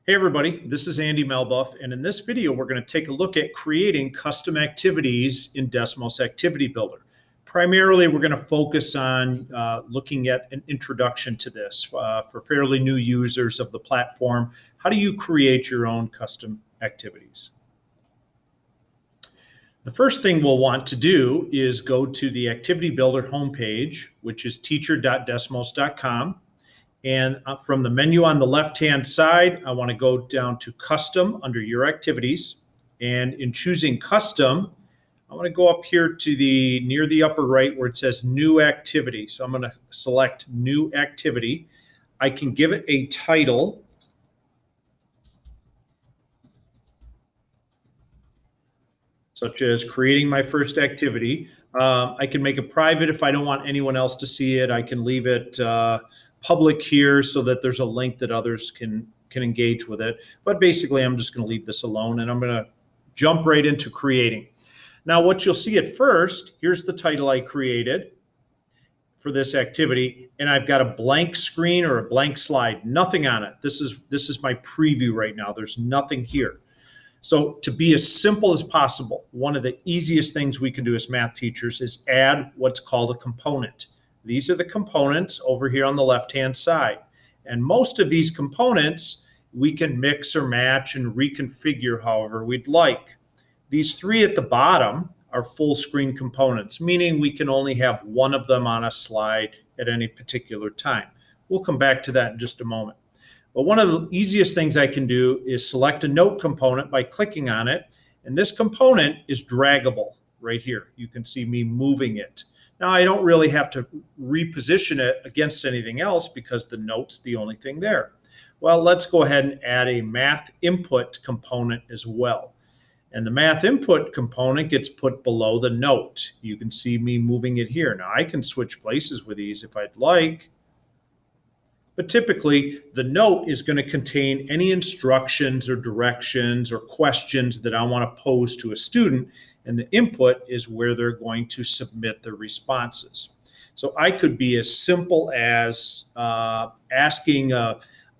Hey everybody, this is Andy Melbuff, and in this video we're going to take a look at creating custom activities in Desmos Activity Builder. Primarily we're going to focus on looking at an introduction to this for fairly new users of the platform. How do you create your own custom activities? The first thing we'll want to do is go to the Activity Builder homepage, which is teacher.desmos.com. And from the menu on the left-hand side, I want to go down to Custom under Your Activities. And in choosing Custom, I want to go up here to near the upper right where it says New Activity. So I'm going to select New Activity. I can give it a title. Such as creating my first activity. I can make it private if I don't want anyone else to see it. I can leave it public here so that there's a link that others can engage with it. But basically, I'm just going to leave this alone, and I'm going to jump right into creating. Now, what you'll see at first, here's the title I created for this activity, and I've got a blank screen or a blank slide, nothing on it. This is my preview right now. There's nothing here. So to be as simple as possible, one of the easiest things we can do as math teachers is add what's called a component. These are the components over here on the left-hand side. And most of these components we can mix or match and reconfigure however we'd like. These three at the bottom are full screen components, meaning we can only have one of them on a slide at any particular time. We'll come back to that in just a moment. But one of the easiest things I can do is select a note component by clicking on it. And this component is draggable right here. You can see me moving it. Now, I don't really have to reposition it against anything else because the note's the only thing there. Well, let's go ahead and add a math input component as well. And the math input component gets put below the note. You can see me moving it here. Now, I can switch places with these if I'd like. But typically, the note is going to contain any instructions or directions or questions that I want to pose to a student, and the input is where they're going to submit their responses. So I could be as simple as asking a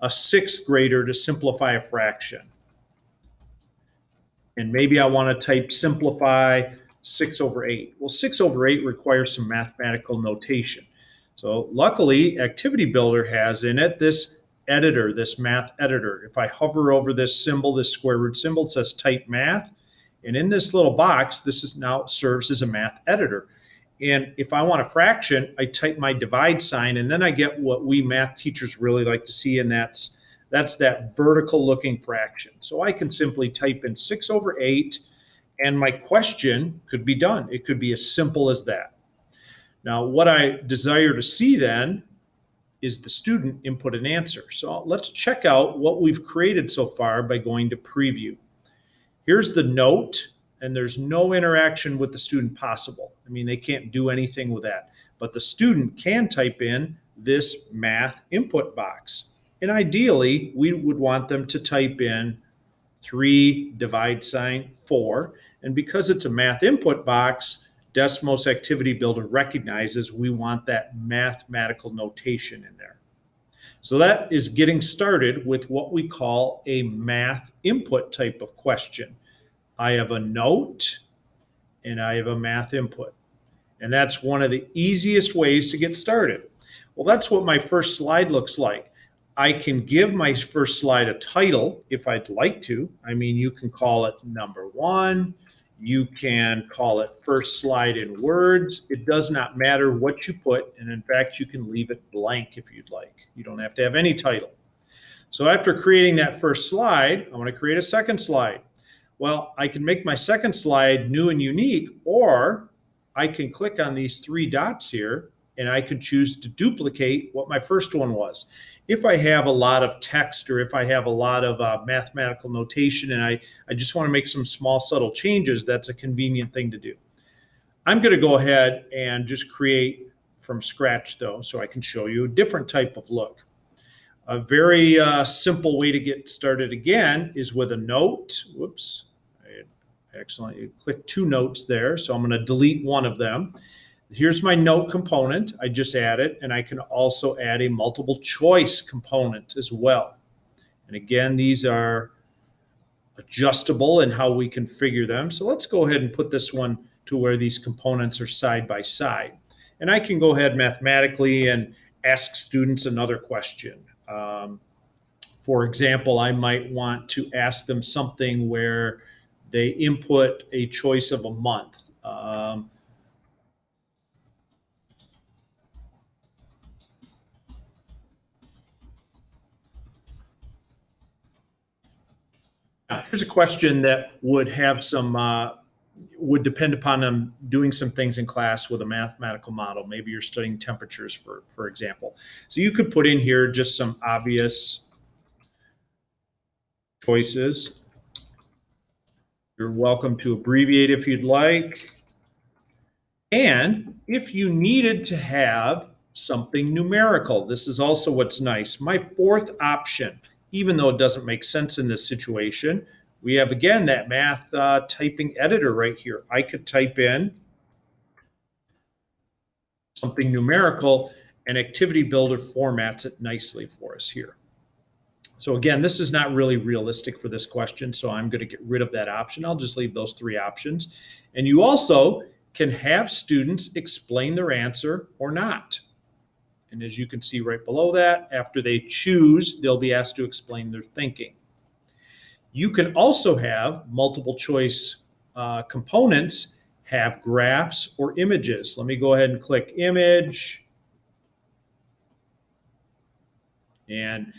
sixth grader to simplify a fraction. And maybe I want to type simplify 6 over 8. Well, 6 over 8 requires some mathematical notation. So luckily, Activity Builder has in it this editor, this math editor. If I hover over this symbol, this square root symbol, it says type math. And in this little box, this is now serves as a math editor. And if I want a fraction, I type my divide sign, and then I get what we math teachers really like to see, and that's that vertical looking fraction. So I can simply type in 6 over 8, and my question could be done. It could be as simple as that. Now, what I desire to see then is the student input an answer. So let's check out what we've created so far by going to preview. Here's the note, and there's no interaction with the student possible. I mean, they can't do anything with that. But the student can type in this math input box. And ideally, we would want them to type in 3 divide sign 4. And because it's a math input box, Desmos Activity Builder recognizes we want that mathematical notation in there. So that is getting started with what we call a math input type of question. I have a note and I have a math input. And that's one of the easiest ways to get started. Well, that's what my first slide looks like. I can give my first slide a title if I'd like to. I mean, you can call it number 1. You can call it first slide in words. It does not matter what you put. And in fact, you can leave it blank if you'd like. You don't have to have any title. So after creating that first slide, I want to create a second slide. Well, I can make my second slide new and unique, or I can click on these 3 dots here and I could choose to duplicate what my first one was. If I have a lot of text or if I have a lot of mathematical notation and I just want to make some small subtle changes, that's a convenient thing to do. I'm going to go ahead and just create from scratch though, so I can show you a different type of look. A very simple way to get started again is with a note. Whoops, I accidentally clicked 2 notes there, so I'm going to delete one of them. Here's my note component. I just added, and I can also add a multiple choice component as well. And again, these are adjustable in how we configure them. So let's go ahead and put this one to where these components are side by side. And I can go ahead mathematically and ask students another question. For example, I might want to ask them something where they input a choice of a month. Here's a question that would have some would depend upon them doing some things in class with a mathematical model. Maybe you're studying temperatures, for example. So you could put in here just some obvious choices. You're welcome to abbreviate if you'd like. And if you needed to have something numerical, this is also what's nice. My fourth option, even though it doesn't make sense in this situation, we have again that math typing editor right here. I could type in something numerical, and Activity Builder formats it nicely for us here. So again, this is not really realistic for this question, so I'm going to get rid of that option. I'll just leave those three options. And you also can have students explain their answer or not. And as you can see right below that, after they choose, they'll be asked to explain their thinking. You can also have multiple choice components have graphs or images. Let me go ahead and click image. And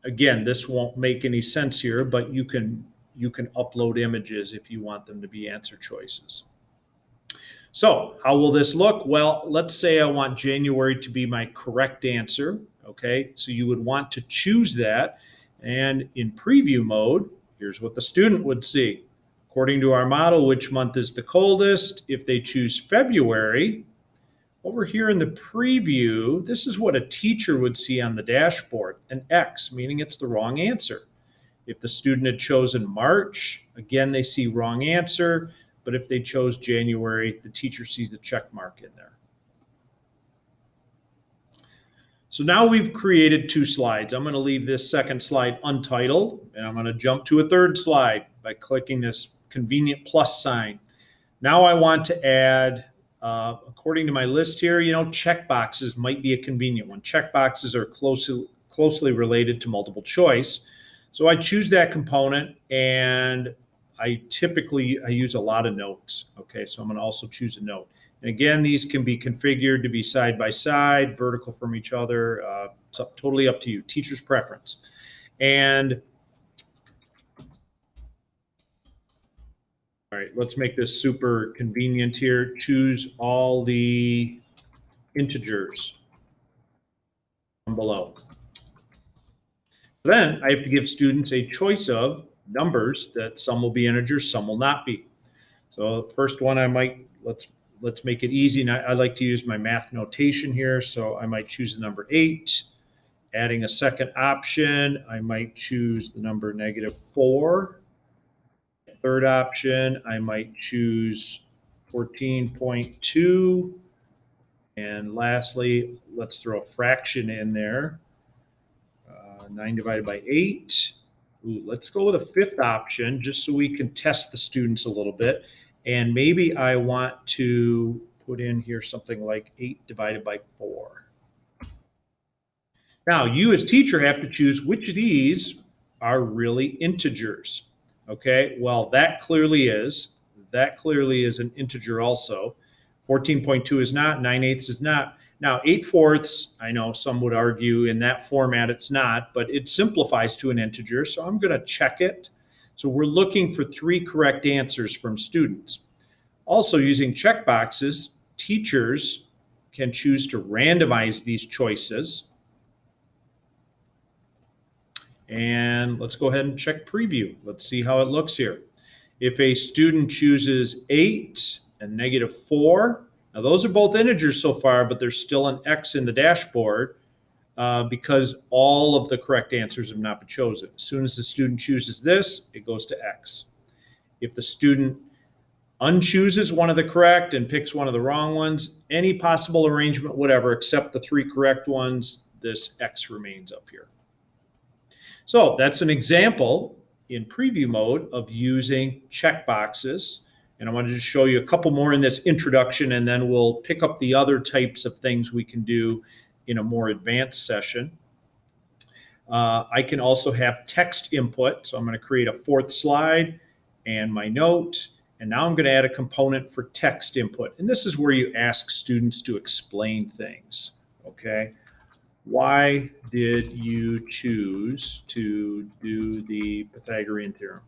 again, this won't make any sense here, but you can upload images if you want them to be answer choices. So how will this look? Well, let's say I want January to be my correct answer. Okay, so you would want to choose that. And in preview mode, here's what the student would see. According to our model, which month is the coldest? If they choose February, over here in the preview, this is what a teacher would see on the dashboard, an X, meaning it's the wrong answer. If the student had chosen March, again, they see wrong answer. But if they chose January, the teacher sees the check mark in there. So now we've created two slides. I'm going to leave this second slide untitled, and I'm going to jump to a third slide by clicking this convenient plus sign. Now I want to add, according to my list here, checkboxes might be a convenient one. Checkboxes are closely related to multiple choice. So I choose that component, and I use a lot of notes. Okay, so I'm going to also choose a note. And again, these can be configured to be side by side, vertical from each other. It's totally up to you, teacher's preference. And all right, let's make this super convenient here. Choose all the integers from below. Then I have to give students a choice of numbers that some will be integers, some will not be. So the first one let's make it easy. And I like to use my math notation here. So I might choose the number 8. Adding a second option, I might choose the number -4. Third option, I might choose 14.2. And lastly, let's throw a fraction in there. 9 divided by 8. Ooh, let's go with a fifth option just so we can test the students a little bit. And maybe I want to put in here something like 8 divided by 4. Now, you as teacher have to choose which of these are really integers. Okay, well, that clearly is. That clearly is an integer also. 14.2 is not, 9/8 is not. Now, 8/4, I know some would argue in that format it's not, but it simplifies to an integer, so I'm going to check it. So we're looking for 3 correct answers from students. Also, using checkboxes, teachers can choose to randomize these choices. And let's go ahead and check preview. Let's see how it looks here. If a student chooses 8 and -4, now those are both integers so far, but there's still an X in the dashboard because all of the correct answers have not been chosen. As soon as the student chooses this, it goes to X. If the student unchooses one of the correct and picks one of the wrong ones, any possible arrangement, whatever, except the 3 correct ones, this X remains up here. So that's an example in preview mode of using checkboxes. And I wanted to show you a couple more in this introduction, and then we'll pick up the other types of things we can do in a more advanced session. I can also have text input. So I'm going to create a fourth slide and my note. And now I'm going to add a component for text input. And this is where you ask students to explain things. Okay. Why did you choose to do the Pythagorean theorem?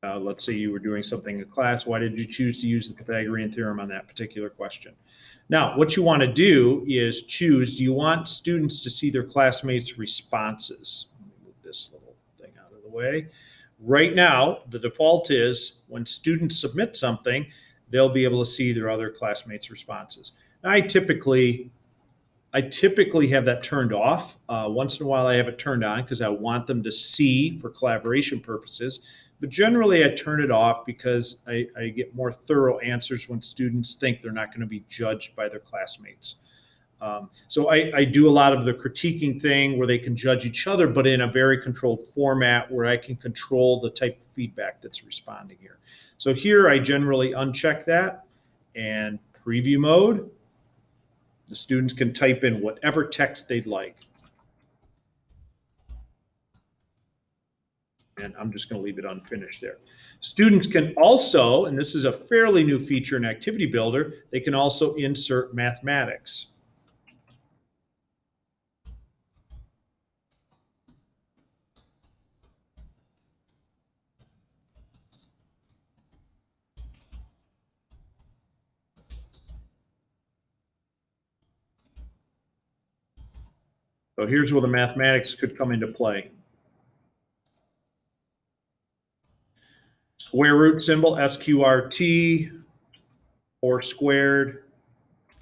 Let's say you were doing something in class. Why did you choose to use the Pythagorean theorem on that particular question? Now, what you want to do is choose, do you want students to see their classmates' responses? Let me move this little thing out of the way. Right now, the default is when students submit something, they'll be able to see their other classmates' responses. Now, I typically have that turned off. Once in a while, I have it turned on because I want them to see for collaboration purposes. But generally, I turn it off because I get more thorough answers when students think they're not going to be judged by their classmates. So I do a lot of the critiquing thing where they can judge each other, but in a very controlled format where I can control the type of feedback that's responding here. So here I generally uncheck that, and preview mode, the students can type in whatever text they'd like. And I'm just going to leave it unfinished there. Students can also, and this is a fairly new feature in Activity Builder, they can also insert mathematics. So here's where the mathematics could come into play. Square root symbol, SQRT, 4 squared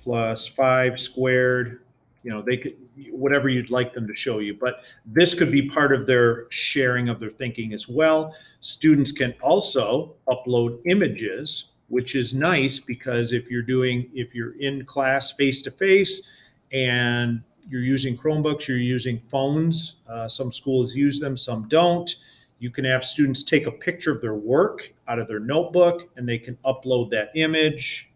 plus 5 squared. You know, they could, whatever you'd like them to show you, but this could be part of their sharing of their thinking as well. Students can also upload images, which is nice because if you're in class face to face and you're using Chromebooks, you're using phones, some schools use them, some don't. You can have students take a picture of their work out of their notebook and they can upload that image.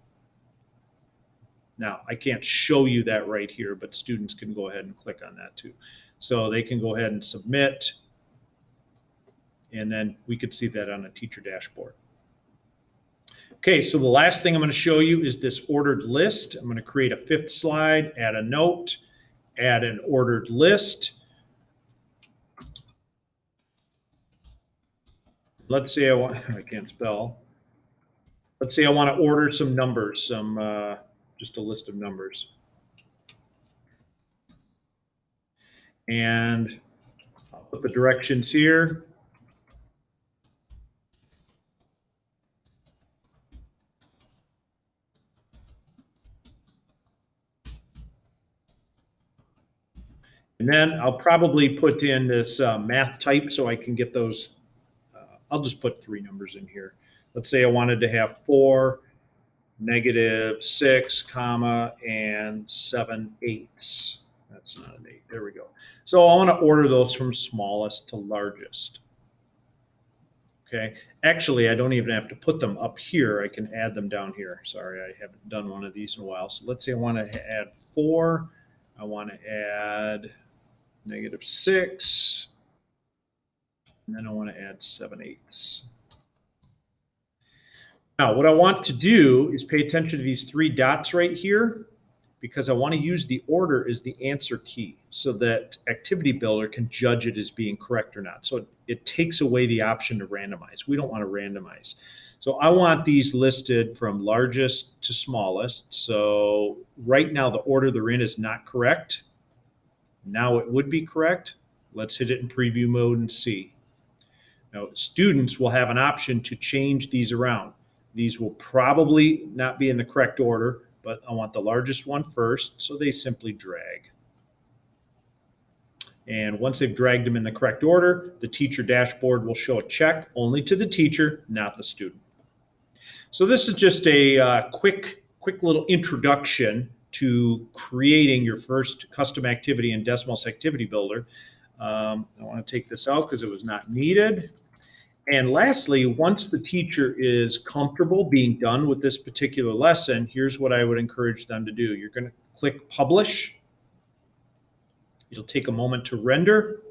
Now, I can't show you that right here, but students can go ahead and click on that too. So they can go ahead and submit, and then we could see that on a teacher dashboard. Okay, so the last thing I'm going to show you is this ordered list. I'm going to create a fifth slide, add a note, add an ordered list. Let's say I can't spell. Let's say I want to order some numbers, just a list of numbers. And I'll put the directions here. And then I'll probably put in this math type so I can get those. I'll just put 3 numbers in here. Let's say I wanted to have 4, -6, comma, and 7/8. That's not an 8. There we go. So I want to order those from smallest to largest. Okay. Actually, I don't even have to put them up here. I can add them down here. Sorry, I haven't done one of these in a while. So let's say I want to add 4. I want to add -6. And then I want to add 7/8. Now, what I want to do is pay attention to these 3 dots right here because I want to use the order as the answer key so that Activity Builder can judge it as being correct or not. So it takes away the option to randomize. We don't want to randomize. So I want these listed from largest to smallest. So right now the order they're in is not correct. Now it would be correct. Let's hit it in preview mode and see. Now, students will have an option to change these around. These will probably not be in the correct order, but I want the largest one first, so they simply drag. And once they've dragged them in the correct order, the teacher dashboard will show a check only to the teacher, not the student. So this is just a quick little introduction to creating your first custom activity in Desmos Activity Builder. I want to take this out because it was not needed. And lastly, once the teacher is comfortable being done with this particular lesson, here's what I would encourage them to do. You're going to click Publish. It'll take a moment to render.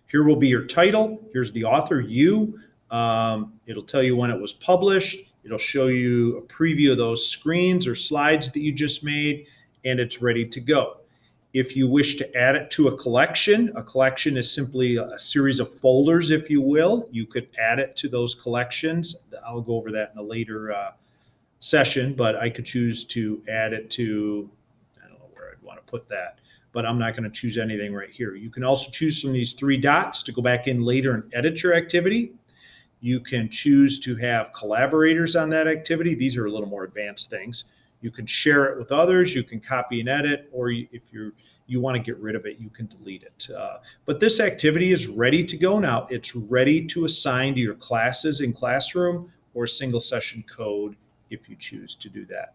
Here will be your title. Here's the author, you. It'll tell you when it was published. It'll show you a preview of those screens or slides that you just made, and it's ready to go. If you wish to add it to a collection is simply a series of folders, if you will. You could add it to those collections. I'll go over that in a later session, but I could choose to add it to, I don't know where I'd want to put that, but I'm not going to choose anything right here. You can also choose from these three dots to go back in later and edit your activity. You can choose to have collaborators on that activity. These are a little more advanced things. You can share it with others. You can copy and edit, or if you want to get rid of it, you can delete it. But this activity is ready to go now. It's ready to assign to your classes in Classroom or single session code if you choose to do that.